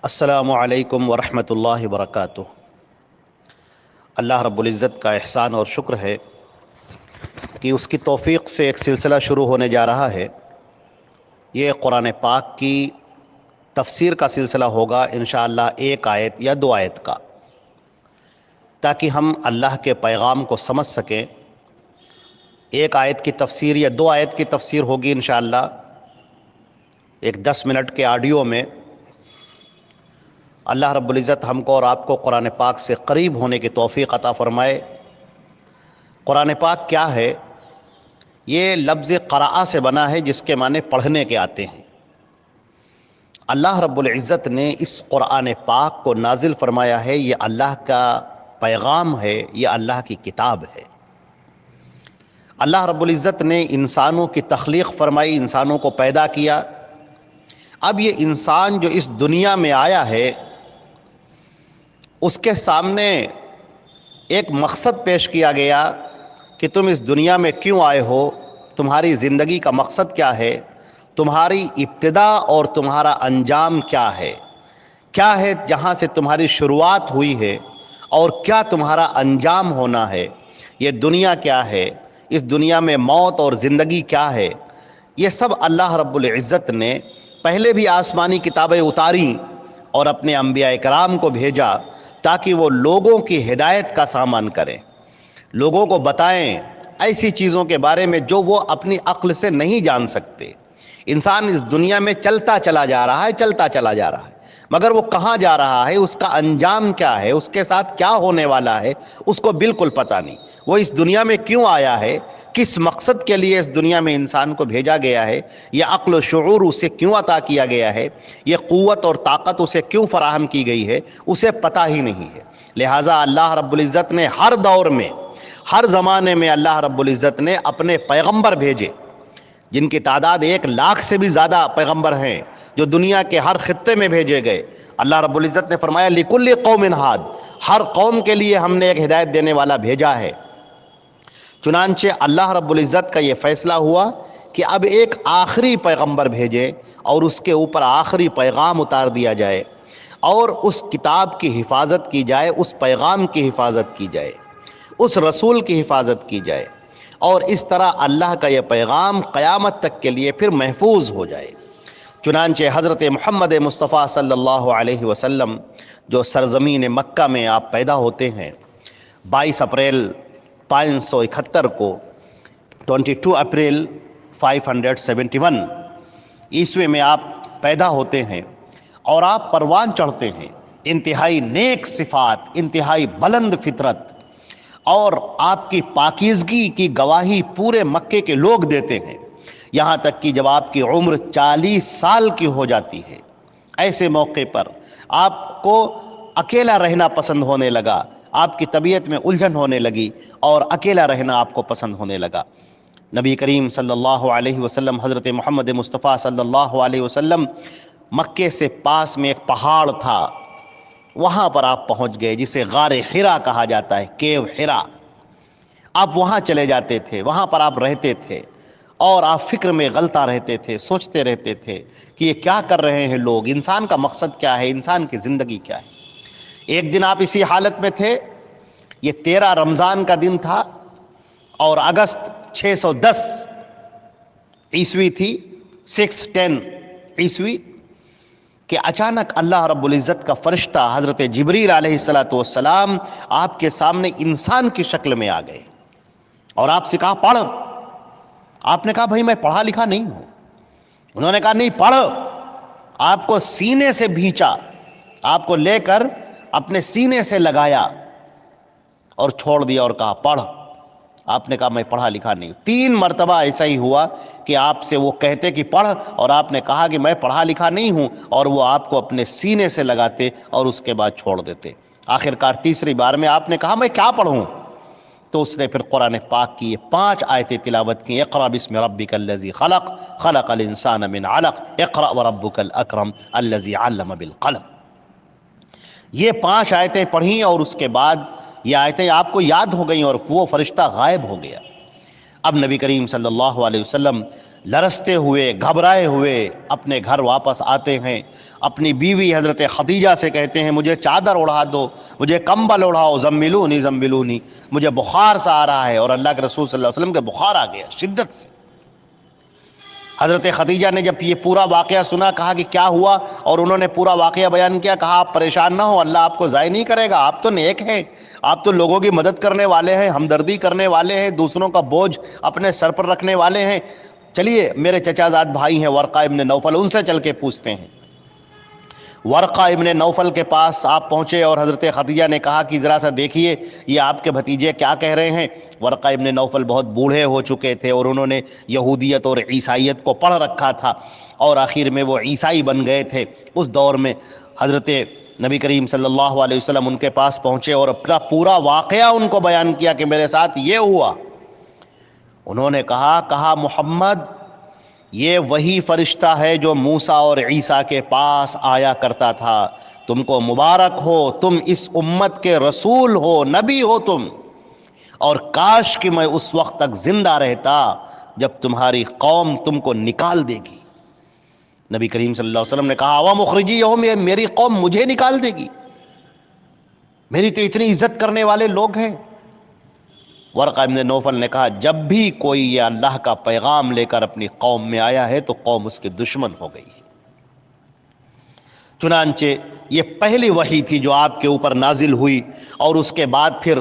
السلام علیکم ورحمۃ اللہ وبرکاتہ۔ اللہ رب العزت کا احسان اور شکر ہے کہ اس کی توفیق سے ایک سلسلہ شروع ہونے جا رہا ہے۔ یہ قرآن پاک کی تفسیر کا سلسلہ ہوگا انشاءاللہ، ایک آیت یا دو آیت کا، تاکہ ہم اللہ کے پیغام کو سمجھ سکیں۔ ایک آیت کی تفسیر یا دو آیت کی تفسیر ہوگی انشاءاللہ ایک 10 منٹ کے آڈیو میں۔ اللہ رب العزت ہم کو اور آپ کو قرآن پاک سے قریب ہونے کی توفیق عطا فرمائے۔ قرآن پاک کیا ہے؟ یہ لفظ قراءہ سے بنا ہے، جس کے معنی پڑھنے کے آتے ہیں۔ اللہ رب العزت نے اس قرآن پاک کو نازل فرمایا ہے، یہ اللہ کا پیغام ہے، یہ اللہ کی کتاب ہے۔ اللہ رب العزت نے انسانوں کی تخلیق فرمائی، انسانوں کو پیدا کیا۔ اب یہ انسان جو اس دنیا میں آیا ہے، اس کے سامنے ایک مقصد پیش کیا گیا کہ تم اس دنیا میں کیوں آئے ہو، تمہاری زندگی کا مقصد کیا ہے، تمہاری ابتدا اور تمہارا انجام کیا ہے جہاں سے تمہاری شروعات ہوئی ہے، اور کیا تمہارا انجام ہونا ہے، یہ دنیا کیا ہے، اس دنیا میں موت اور زندگی کیا ہے۔ یہ سب اللہ رب العزت نے پہلے بھی آسمانی کتابیں اتاریں اور اپنے انبیاء کرام کو بھیجا، تاکہ وہ لوگوں کی ہدایت کا سامان کریں، لوگوں کو بتائیں ایسی چیزوں کے بارے میں جو وہ اپنی عقل سے نہیں جان سکتے۔ انسان اس دنیا میں چلتا چلا جا رہا ہے، مگر وہ کہاں جا رہا ہے، اس کا انجام کیا ہے، اس کے ساتھ کیا ہونے والا ہے، اس کو بالکل پتہ نہیں۔ وہ اس دنیا میں کیوں آیا ہے، کس مقصد کے لیے اس دنیا میں انسان کو بھیجا گیا ہے، یہ عقل و شعور اسے کیوں عطا کیا گیا ہے، یہ قوت اور طاقت اسے کیوں فراہم کی گئی ہے، اسے پتہ ہی نہیں ہے۔ لہٰذا اللہ رب العزت نے ہر دور میں، ہر زمانے میں اللہ رب العزت نے اپنے پیغمبر بھیجے، جن کی تعداد 1,00,000 سے بھی زیادہ پیغمبر ہیں، جو دنیا کے ہر خطے میں بھیجے گئے۔ اللہ رب العزت نے فرمایا لِكُلِّ قَوْمٍ هَادٍ، ہر قوم کے لیے ہم نے ایک ہدایت دینے والا بھیجا ہے۔ چنانچہ اللہ رب العزت کا یہ فیصلہ ہوا کہ اب ایک آخری پیغمبر بھیجے اور اس کے اوپر آخری پیغام اتار دیا جائے، اور اس کتاب کی حفاظت کی جائے، اس پیغام کی حفاظت کی جائے، اس رسول کی حفاظت کی جائے، اور اس طرح اللہ کا یہ پیغام قیامت تک کے لیے پھر محفوظ ہو جائے۔ چنانچہ حضرت محمد مصطفیٰ صلی اللہ علیہ وسلم جو سرزمین مکہ میں آپ پیدا ہوتے ہیں، 22 اپریل 571 کو، 22 اپریل 571 عیسوی میں آپ پیدا ہوتے ہیں، اور آپ پروان چڑھتے ہیں۔ انتہائی نیک صفات، انتہائی بلند فطرت، اور آپ کی پاکیزگی کی گواہی پورے مکے کے لوگ دیتے ہیں، یہاں تک کہ جب آپ کی عمر 40 سال کی ہو جاتی ہے، ایسے موقع پر آپ کو اکیلا رہنا پسند ہونے لگا، آپ کی طبیعت میں الجھن ہونے لگی، اور اکیلا رہنا آپ کو پسند ہونے لگا۔ نبی کریم صلی اللہ علیہ وسلم، حضرت محمد مصطفیٰ صلی اللہ علیہ وسلم، مکے سے پاس میں ایک پہاڑ تھا، وہاں پر آپ پہنچ گئے، جسے غار حرا کہا جاتا ہے، کیو حرا۔ آپ وہاں چلے جاتے تھے، وہاں پر آپ رہتے تھے، اور آپ فکر میں غلطہ رہتے تھے، سوچتے رہتے تھے کہ یہ کیا کر رہے ہیں لوگ، انسان کا مقصد کیا ہے، انسان کی زندگی کیا ہے۔ ایک دن آپ اسی حالت میں تھے، یہ 13 رمضان کا دن تھا، اور اگست 610 عیسوی تھی، 610 عیسوی، کہ اچانک اللہ رب العزت کا فرشتہ حضرت جبریل علیہ السلام آپ کے سامنے انسان کی شکل میں آ گئے، اور آپ سے کہا پڑھ۔ آپ نے کہا بھائی میں پڑھا لکھا نہیں ہوں۔ انہوں نے کہا نہیں، پڑھ۔ آپ کو سینے سے بھینچا، آپ کو لے کر اپنے سینے سے لگایا اور چھوڑ دیا، اور کہا پڑھ۔ آپ نے کہا میں پڑھا لکھا نہیں ہوں۔ 3 مرتبہ ایسا ہی ہوا کہ آپ سے وہ کہتے کہ پڑھ، اور آپ نے کہا کہ میں پڑھا لکھا نہیں ہوں، اور وہ آپ کو اپنے سینے سے لگاتے اور اس کے بعد چھوڑ دیتے۔ آخرکار تیسری بار میں آپ نے کہا میں کیا پڑھوں، تو اس نے پھر قرآن پاک کی یہ 5 آیتیں تلاوت کی۔ اقرأ بسم ربک الذی خلق، خلق الانسان من علق، اقرأ وربک الاکرم الذی علم بالقلم۔ یہ 5 آیتیں پڑھیں، اور اس کے بعد یہ آیتیں آپ کو یاد ہو گئیں، اور وہ فرشتہ غائب ہو گیا۔ اب نبی کریم صلی اللہ علیہ وسلم لرزتے ہوئے گھبرائے ہوئے اپنے گھر واپس آتے ہیں، اپنی بیوی حضرت خدیجہ سے کہتے ہیں مجھے چادر اڑا دو، مجھے کمبل اڑاؤ، زملونی زملونی، مجھے بخار سا آ رہا ہے۔ اور اللہ کے رسول صلی اللہ علیہ وسلم کے بخار آ گیا شدت سے۔ حضرت خدیجہ نے جب یہ پورا واقعہ سنا، کہا کہ کیا ہوا، اور انہوں نے پورا واقعہ بیان کیا۔ کہا آپ پریشان نہ ہو، اللہ آپ کو ضائع نہیں کرے گا، آپ تو نیک ہیں، آپ تو لوگوں کی مدد کرنے والے ہیں، ہمدردی کرنے والے ہیں، دوسروں کا بوجھ اپنے سر پر رکھنے والے ہیں۔ چلیے میرے چچا زاد بھائی ہیں ورقہ ابن نوفل، ان سے چل کے پوچھتے ہیں۔ ورقہ ابن نوفل کے پاس آپ پہنچے اور حضرت خدیجہ نے کہا کہ ذرا سا دیکھیے یہ آپ کے بھتیجے کیا کہہ رہے ہیں۔ ورقہ ابن نوفل بہت بوڑھے ہو چکے تھے اور انہوں نے یہودیت اور عیسائیت کو پڑھ رکھا تھا اور آخر میں وہ عیسائی بن گئے تھے۔ اس دور میں حضرت نبی کریم صلی اللہ علیہ وسلم ان کے پاس پہنچے اور اپنا پورا واقعہ ان کو بیان کیا کہ میرے ساتھ یہ ہوا۔ انہوں نے کہا محمد یہ وہی فرشتہ ہے جو موسیٰ اور عیسیٰ کے پاس آیا کرتا تھا، تم کو مبارک ہو، تم اس امت کے رسول ہو، نبی ہو تم، اور کاش کہ میں اس وقت تک زندہ رہتا جب تمہاری قوم تم کو نکال دے گی۔ نبی کریم صلی اللہ علیہ وسلم نے کہا وَمُخْرِجِيَهُمْ، یہ میری قوم مجھے نکال دے گی، میری تو اتنی عزت کرنے والے لوگ ہیں۔ ورقہ ابن نوفل نے کہا جب بھی کوئی یہ اللہ کا پیغام لے کر اپنی قوم میں آیا ہے تو قوم اس کے دشمن ہو گئی ہے۔ چنانچہ یہ پہلی وحی تھی جو آپ کے اوپر نازل ہوئی، اور اس کے بعد پھر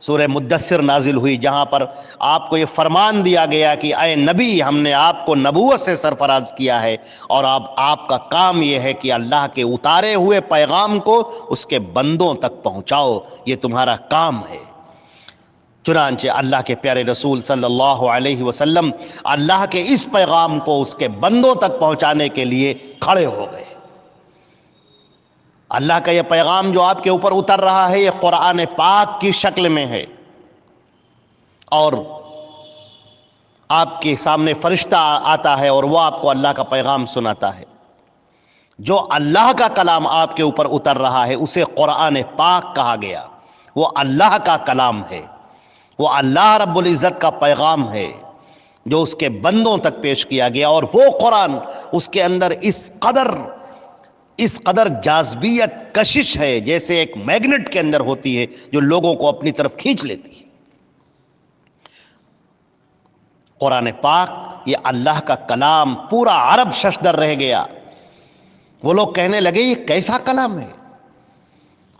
سورہ مدثر نازل ہوئی جہاں پر آپ کو یہ فرمان دیا گیا کہ اے نبی ہم نے آپ کو نبوت سے سرفراز کیا ہے، اور آپ کا کام یہ ہے کہ اللہ کے اتارے ہوئے پیغام کو اس کے بندوں تک پہنچاؤ، یہ تمہارا کام ہے۔ چنانچہ اللہ کے پیارے رسول صلی اللہ علیہ وسلم اللہ کے اس پیغام کو اس کے بندوں تک پہنچانے کے لیے کھڑے ہو گئے۔ اللہ کا یہ پیغام جو آپ کے اوپر اتر رہا ہے یہ قرآن پاک کی شکل میں ہے، اور آپ کے سامنے فرشتہ آتا ہے اور وہ آپ کو اللہ کا پیغام سناتا ہے۔ جو اللہ کا کلام آپ کے اوپر اتر رہا ہے اسے قرآن پاک کہا گیا، وہ اللہ کا کلام ہے، وہ اللہ رب العزت کا پیغام ہے جو اس کے بندوں تک پیش کیا گیا، اور وہ قرآن اس کے اندر اس قدر جاذبیت کشش ہے جیسے ایک میگنٹ کے اندر ہوتی ہے جو لوگوں کو اپنی طرف کھینچ لیتی ہے۔ قرآن پاک یہ اللہ کا کلام پورا عرب ششدر رہ گیا، وہ لوگ کہنے لگے یہ کیسا کلام ہے۔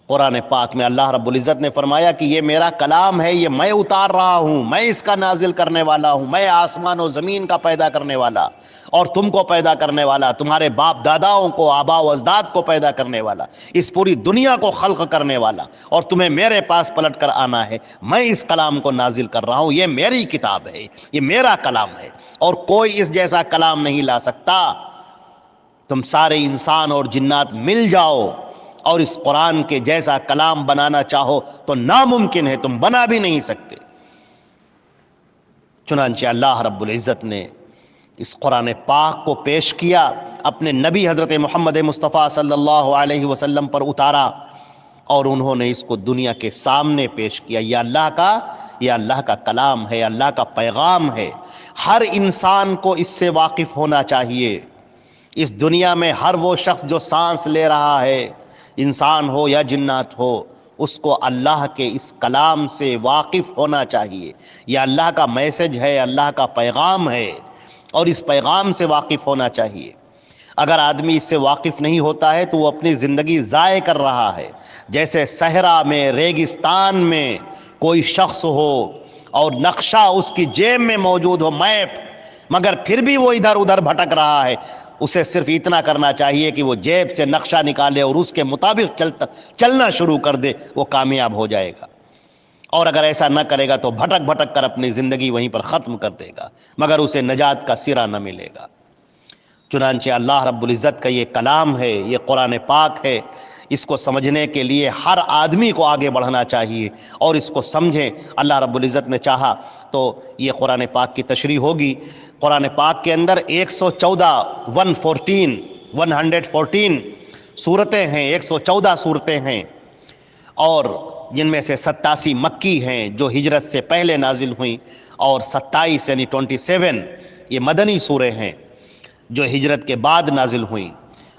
قرآن پاک میں اللہ رب العزت نے فرمایا کہ یہ میرا کلام ہے، یہ میں اتار رہا ہوں، میں اس کا نازل کرنے والا ہوں، میں آسمان و زمین کا پیدا کرنے والا اور تم کو پیدا کرنے والا، تمہارے باپ داداؤں کو، آبا و اجداد کو پیدا کرنے والا، اس پوری دنیا کو خلق کرنے والا، اور تمہیں میرے پاس پلٹ کر آنا ہے۔ میں اس کلام کو نازل کر رہا ہوں، یہ میری کتاب ہے، یہ میرا کلام ہے، اور کوئی اس جیسا کلام نہیں لا سکتا۔ تم سارے انسان اور جنات مل جاؤ اور اس قرآن کے جیسا کلام بنانا چاہو تو ناممکن ہے، تم بنا بھی نہیں سکتے۔ چنانچہ اللہ رب العزت نے اس قرآن پاک کو پیش کیا، اپنے نبی حضرت محمد مصطفیٰ صلی اللہ علیہ وسلم پر اتارا، اور انہوں نے اس کو دنیا کے سامنے پیش کیا۔ یہ اللہ کا کلام ہے، اللہ کا پیغام ہے۔ ہر انسان کو اس سے واقف ہونا چاہیے۔ اس دنیا میں ہر وہ شخص جو سانس لے رہا ہے، انسان ہو یا جنات ہو، اس کو اللہ کے اس کلام سے واقف ہونا چاہیے۔ یہ اللہ کا میسج ہے، اللہ کا پیغام ہے، اور اس پیغام سے واقف ہونا چاہیے۔ اگر آدمی اس سے واقف نہیں ہوتا ہے تو وہ اپنی زندگی ضائع کر رہا ہے۔ جیسے صحرا میں، ریگستان میں کوئی شخص ہو اور نقشہ اس کی جیب میں موجود ہو، میپ، مگر پھر بھی وہ ادھر ادھر بھٹک رہا ہے، اسے صرف اتنا کرنا چاہیے کہ وہ جیب سے نقشہ نکالے اور اس کے مطابق چلنا شروع کر دے، وہ کامیاب ہو جائے گا۔ اور اگر ایسا نہ کرے گا تو بھٹک بھٹک کر اپنی زندگی وہیں پر ختم کر دے گا، مگر اسے نجات کا سرا نہ ملے گا۔ چنانچہ اللہ رب العزت کا یہ کلام ہے، یہ قرآن پاک ہے، اس کو سمجھنے کے لیے ہر آدمی کو آگے بڑھنا چاہیے اور اس کو سمجھیں۔ اللہ رب العزت نے چاہا تو یہ قرآن پاک کی تشریح ہوگی۔ قرآن پاک کے اندر 114 صورتیں ہیں، 114 صورتیں ہیں، اور جن میں سے 87 مکی ہیں جو ہجرت سے پہلے نازل ہوئیں، اور 27 یعنی 27 یہ مدنی سوریں ہیں جو ہجرت کے بعد نازل ہوئیں،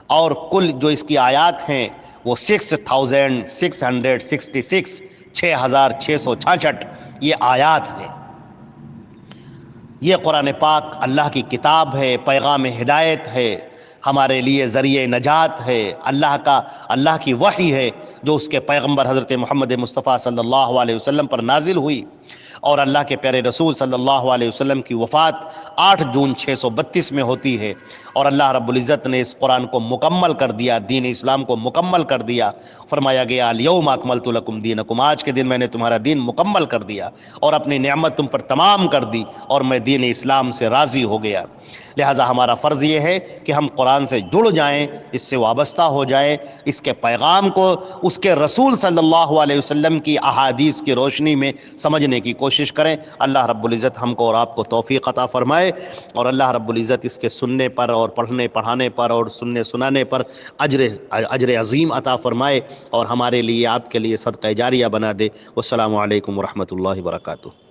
اور کل جو اس کی آیات ہیں وہ 6666 6666 یہ آیات ہیں۔ یہ قرآن پاک اللہ کی کتاب ہے، پیغام ہدایت ہے، ہمارے لیے ذریعہ نجات ہے، اللہ کی وحی ہے جو اس کے پیغمبر حضرت محمد مصطفیٰ صلی اللہ علیہ وسلم پر نازل ہوئی، اور اللہ کے پیارے رسول صلی اللہ علیہ وسلم کی وفات 8 جون 632 میں ہوتی ہے، اور اللہ رب العزت نے اس قرآن کو مکمل کر دیا، دین اسلام کو مکمل کر دیا۔ فرمایا گیا الیوم اکملت لکم دینکم، آج کے دن میں نے تمہارا دین مکمل کر دیا اور اپنی نعمت تم پر تمام کر دی، اور میں دین اسلام سے راضی ہو گیا۔ لہٰذا ہمارا فرض یہ ہے کہ ہم قرآن سے جڑ جائیں، اس سے وابستہ ہو جائیں، اس کے پیغام کو اس کے رسول صلی اللہ علیہ وسلم کی احادیث کی روشنی میں سمجھنے کی کوشش کریں۔ اللہ رب العزت ہم کو اور آپ کو توفیق عطا فرمائے، اور اللہ رب العزت اس کے سننے پر اور پڑھنے پڑھانے پر اور سننے سنانے پر اجر عظیم عطا فرمائے، اور ہمارے لیے آپ کے لیے صدقہ جاریہ بنا دے۔ والسلام علیکم ورحمۃ اللہ وبرکاتہ۔